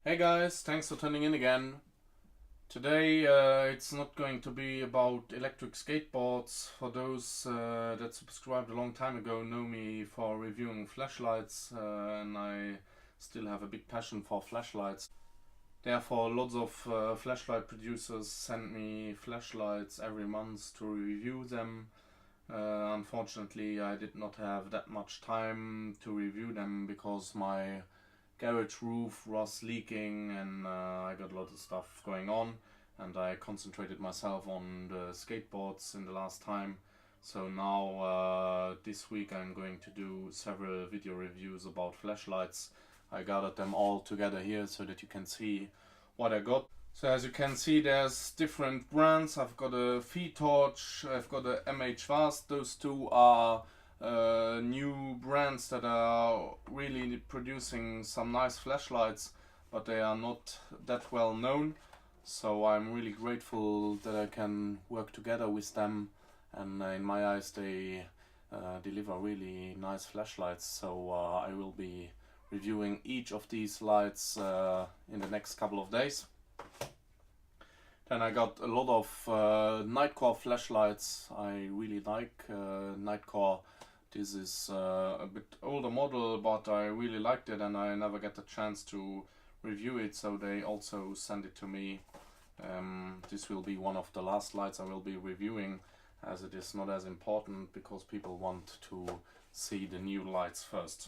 Hey guys, thanks for tuning in again. Today it's not going to be about electric skateboards. For those that subscribed a long time ago know me for reviewing flashlights, and I still have a big passion for flashlights. Therefore lots of flashlight producers send me flashlights every month to review them. Unfortunately I did not have that much time to review them because my garage roof was leaking and I got a lot of stuff going on, and I concentrated myself on the skateboards in the last time. So now this week I'm going to do several video reviews about flashlights. I gathered them all together here so that you can see what I got. So as you can see, there's different brands. I've got a V-Torch, I've got a MH Vast. Those two are new brands that are really producing some nice flashlights, but they are not that well known. So I'm really grateful that I can work together with them, and in my eyes they deliver really nice flashlights. So I will be reviewing each of these lights in the next couple of days. Then I got a lot of Nitecore flashlights. I really like Nitecore. This is a bit older model, but I really liked it and I never get the chance to review it, so they also sent it to me. This will be one of the last lights I will be reviewing, as it is not as important because people want to see the new lights first.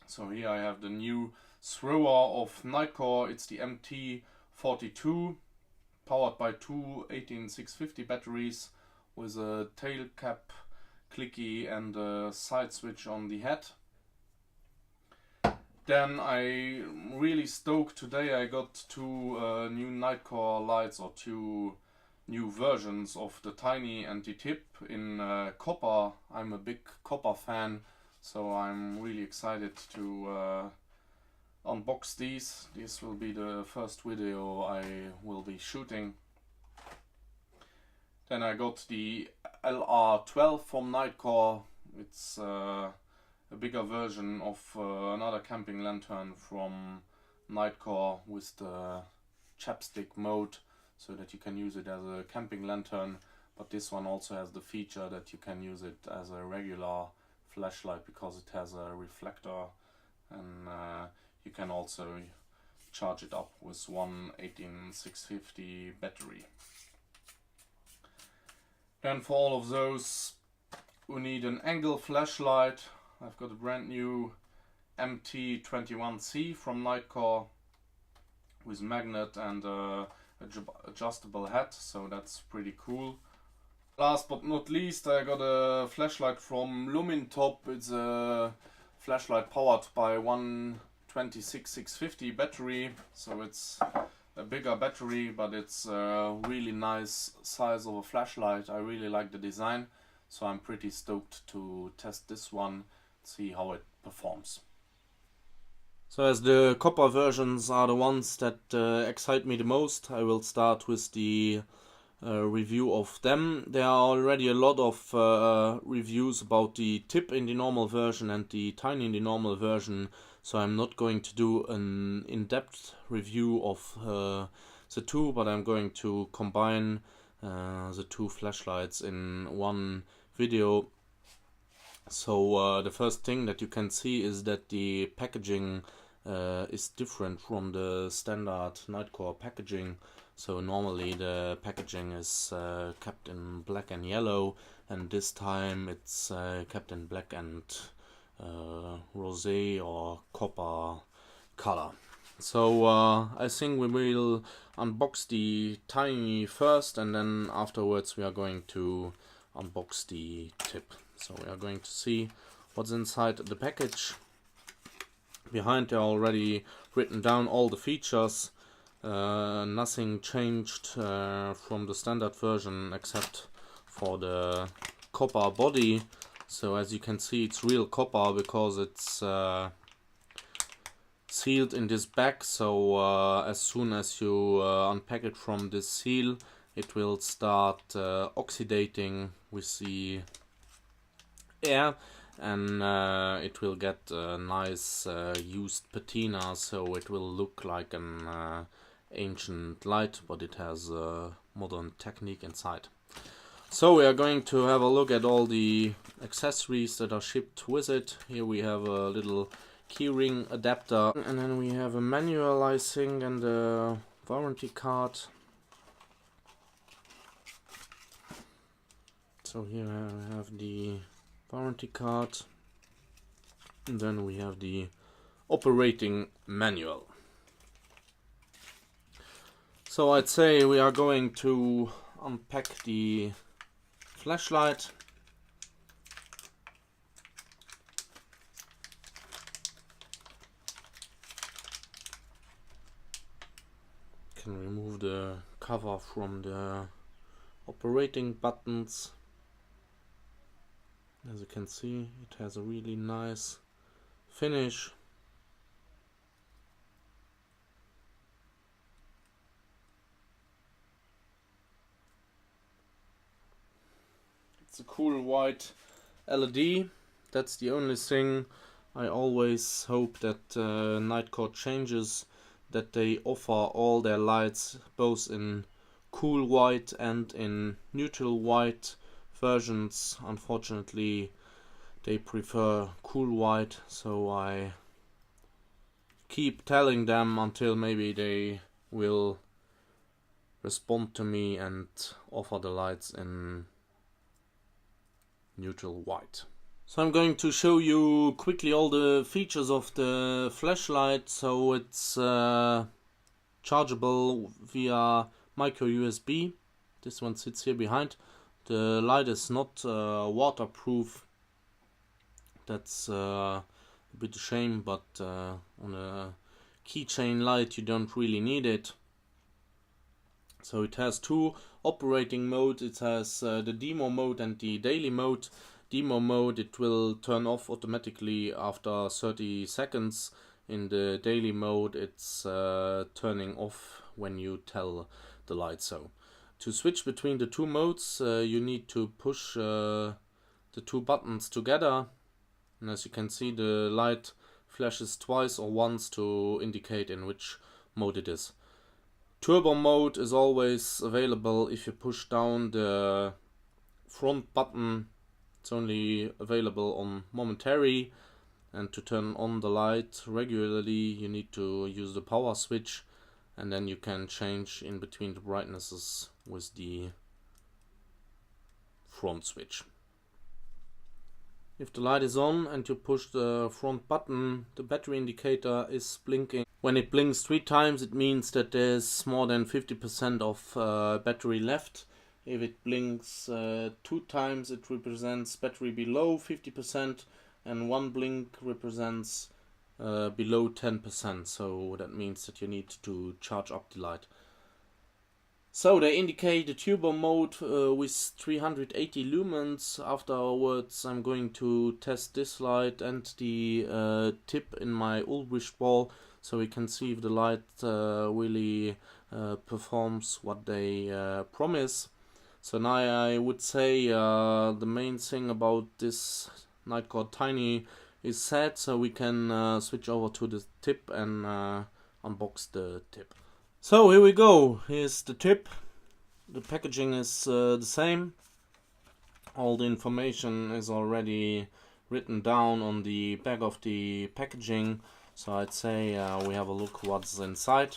So here I have the new thrower of Nitecore. It's the MT42, powered by two 18650 batteries with a tail cap clicky and a side switch on the head. Then I'm really stoked today. I got two new Nitecore lights, or two new versions of the TINI and the TIP in copper. I'm a big copper fan, so I'm really excited to unbox these. This will be the first video I will be shooting. Then I got the LR12 from Nitecore. It's a bigger version of another camping lantern from Nitecore with the chapstick mode, so that you can use it as a camping lantern, but this one also has the feature that you can use it as a regular flashlight because it has a reflector, and you can also charge it up with one 18650 battery. Then for all of those who need an angle flashlight, I've got a brand new MT21C from Nitecore with magnet and adjustable head, so that's pretty cool. Last but not least, I got a flashlight from Top. It's a flashlight powered by one 26650 battery, so it's a bigger battery, but it's a really nice size of a flashlight. I really like the design, so I'm pretty stoked to test this one, see how it performs. So as the copper versions are the ones that excite me the most, I will start with the review of them. There are already a lot of reviews about the TIP in the normal version and the TINI in the normal version, so I'm not going to do an in-depth review of the two, but I'm going to combine the two flashlights in one video. So the first thing that you can see is that the packaging is different from the standard Nitecore packaging. So normally the packaging is kept in black and yellow, and this time it's kept in black and rosé or copper color. So I think we will unbox the TINI first, and then afterwards we are going to unbox the TIP. So we are going to see what's inside the package. Behind there are already written down all the features. Nothing changed from the standard version except for the copper body. So as you can see, it's real copper because it's sealed in this bag. So as soon as you unpack it from this seal, it will start oxidating with the air, and it will get a nice used patina, so it will look like an ancient light, but it has a modern technique inside. So we are going to have a look at all the accessories that are shipped with it. Here we have a little keyring adapter, and then we have a manual, I think, and a warranty card. So here I have the warranty card, and then we have the operating manual. So I'd say we are going to unpack the flashlight. Can remove the cover from the operating buttons. As you can see, it has a really nice finish. It's a cool white LED. That's the only thing I always hope that Nitecore changes, that they offer all their lights both in cool white and in neutral white versions. Unfortunately, they prefer cool white, so I keep telling them until maybe they will respond to me and offer the lights in neutral white. So I'm going to show you quickly all the features of the flashlight. So it's chargeable via micro USB. This one sits here behind. The light is not waterproof. That's a bit a shame, but on a keychain light you don't really need it. So it has two operating modes. It has the demo mode and the daily mode. Demo mode, it will turn off automatically after 30 seconds. In the daily mode, it's turning off when you tell the light so. To switch between the two modes, you need to push the two buttons together, and as you can see, the light flashes twice or once to indicate in which mode it is. Turbo mode is always available if you push down the front button. It's only available on momentary, and to turn on the light regularly you need to use the power switch, and then you can change in between the brightnesses with the front switch. If the light is on and you push the front button, the battery indicator is blinking. When it blinks 3 times, it means that there's more than 50% of battery left. If it blinks 2 times, it represents battery below 50%, and 1 blink represents below 10%. So that means that you need to charge up the light. So they indicate the turbo mode with 380 lumens. Afterwards I'm going to test this light and the tip in my Ulbricht ball, so we can see if the light really performs what they promise. So now I would say the main thing about this Nitecore TINI is set, so we can switch over to the tip and unbox the tip. So here we go, here's the tip. The packaging is the same. All the information is already written down on the back of the packaging. So I'd say we have a look what's inside.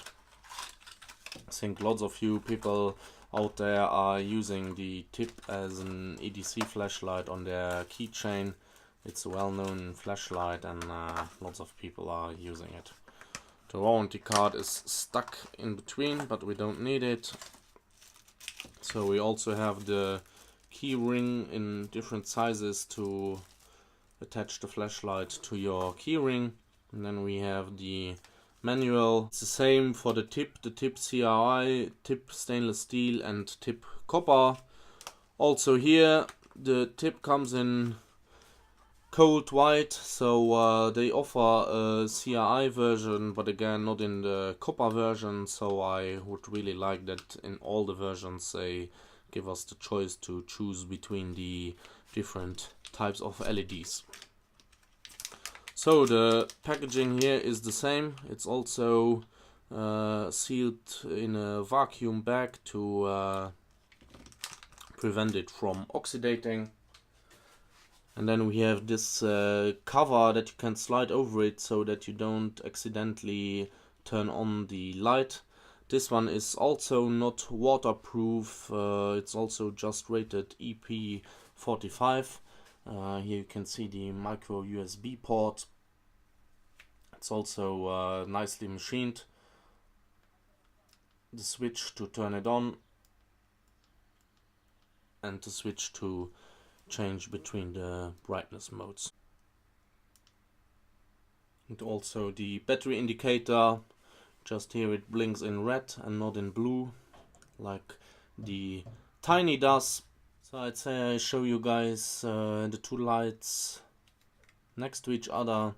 I think lots of you people out there are using the tip as an EDC flashlight on their keychain. It's a well-known flashlight, and lots of people are using it. The warranty card is stuck in between, but we don't need it. So we also have the key ring in different sizes to attach the flashlight to your key ring. And then we have the manual. It's the same for the tip CRI, tip stainless steel, and tip copper. Also here the tip comes in cold white, so they offer a CRI version, but again not in the copper version, so I would really like that in all the versions they give us the choice to choose between the different types of LEDs. So the packaging here is the same. It's also sealed in a vacuum bag to prevent it from oxidating. And then we have this cover that you can slide over it so that you don't accidentally turn on the light. This one is also not waterproof. It's also just rated EP45. Here you can see the micro USB port. It's also nicely machined. The switch to turn it on and the switch to change between the brightness modes. And also the battery indicator, just here it blinks in red and not in blue like the TINI does. So I'd say I show you guys the two lights next to each other.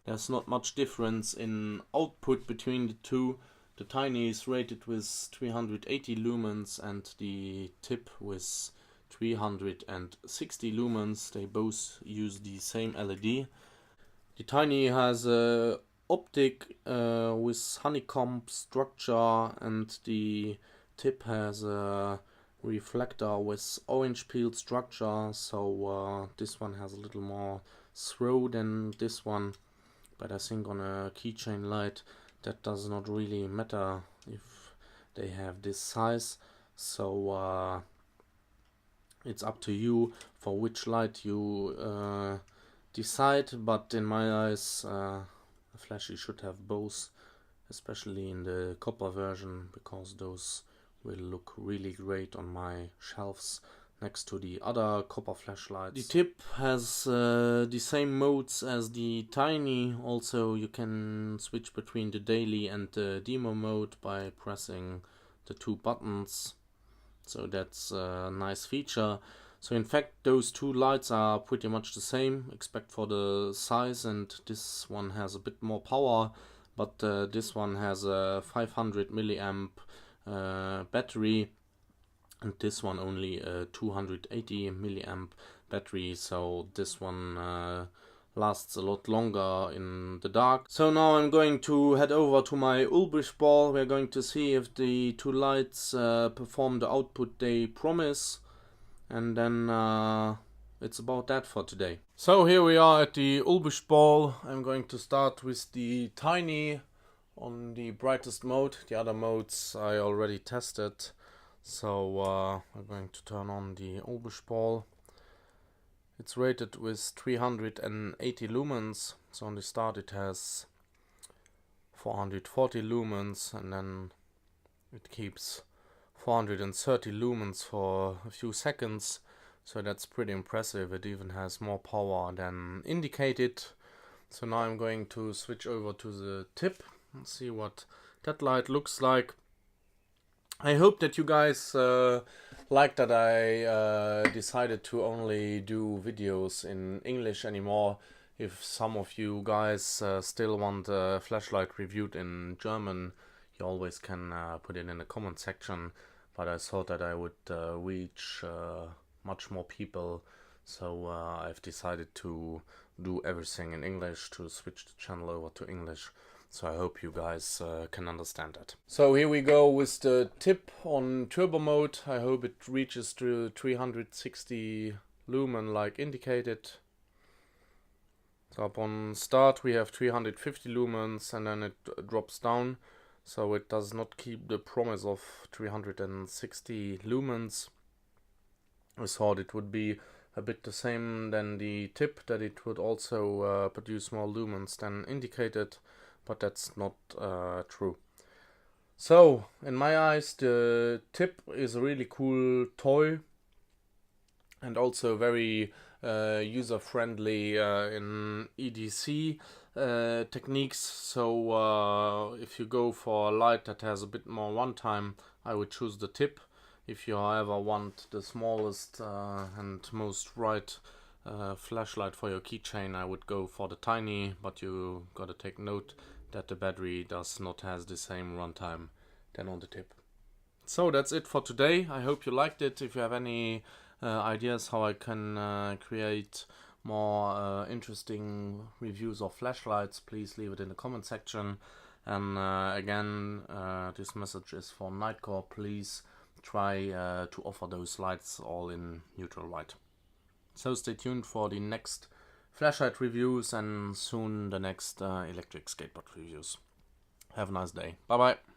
There's not much difference in output between the two. The TINI is rated with 380 lumens and the TIP with 360 lumens. They both use the same LED. The TINI has a optic with honeycomb structure and the TIP has a reflector with orange peel structure, so this one has a little more throw than this one, but I think on a keychain light that does not really matter if they have this size. So it's up to you for which light you decide, but in my eyes a flashy should have both, especially in the copper version, because those will look really great on my shelves next to the other copper flashlights. The TIP has the same modes as the TINI. Also you can switch between the daily and the demo mode by pressing the two buttons, so that's a nice feature. So in fact those two lights are pretty much the same except for the size, and this one has a bit more power, but this one has a 500 milliamp battery and this one only a 280 milliamp battery, so this one lasts a lot longer in the dark. So now I'm going to head over to my Ulbricht ball. We're going to see if the two lights perform the output they promise, and then it's about that for today. So here we are at the Ulbricht ball. I'm going to start with the TINI on the brightest mode. The other modes I already tested. So we're going to turn on the Ulbricht ball. It's rated with 380 lumens. So on the start it has 440 lumens and then it keeps 430 lumens for a few seconds. So that's pretty impressive. It even has more power than indicated. So now I'm going to switch over to the TIP and see what that light looks like. I hope that you guys like that I decided to only do videos in English anymore. If some of you guys still want a flashlight reviewed in German, you always can put it in the comment section. But I thought that I would reach much more people, so I've decided to do everything in English, to switch the channel over to English. So I hope you guys can understand that. So here we go with the TIP on turbo mode. I hope it reaches to 360 lumen like indicated. So upon start we have 350 lumens and then it drops down. So it does not keep the promise of 360 lumens. I thought it would be a bit the same than the TIP, that it would also produce more lumens than indicated, but that's not true. So in my eyes the TIP is a really cool toy and also very user-friendly in EDC techniques. So if you go for a light that has a bit more runtime, I would choose the TIP. If you however want the smallest and most bright flashlight for your keychain, I would go for the TINI, but you gotta take note that the battery does not have the same runtime than on the TIP. So that's it for today. I hope you liked it. If you have any ideas how I can create more interesting reviews of flashlights, please leave it in the comment section. And again, this message is for Nitecore. Please try to offer those lights all in neutral white. So stay tuned for the next flashlight reviews and soon the next electric skateboard reviews. Have a nice day. Bye bye.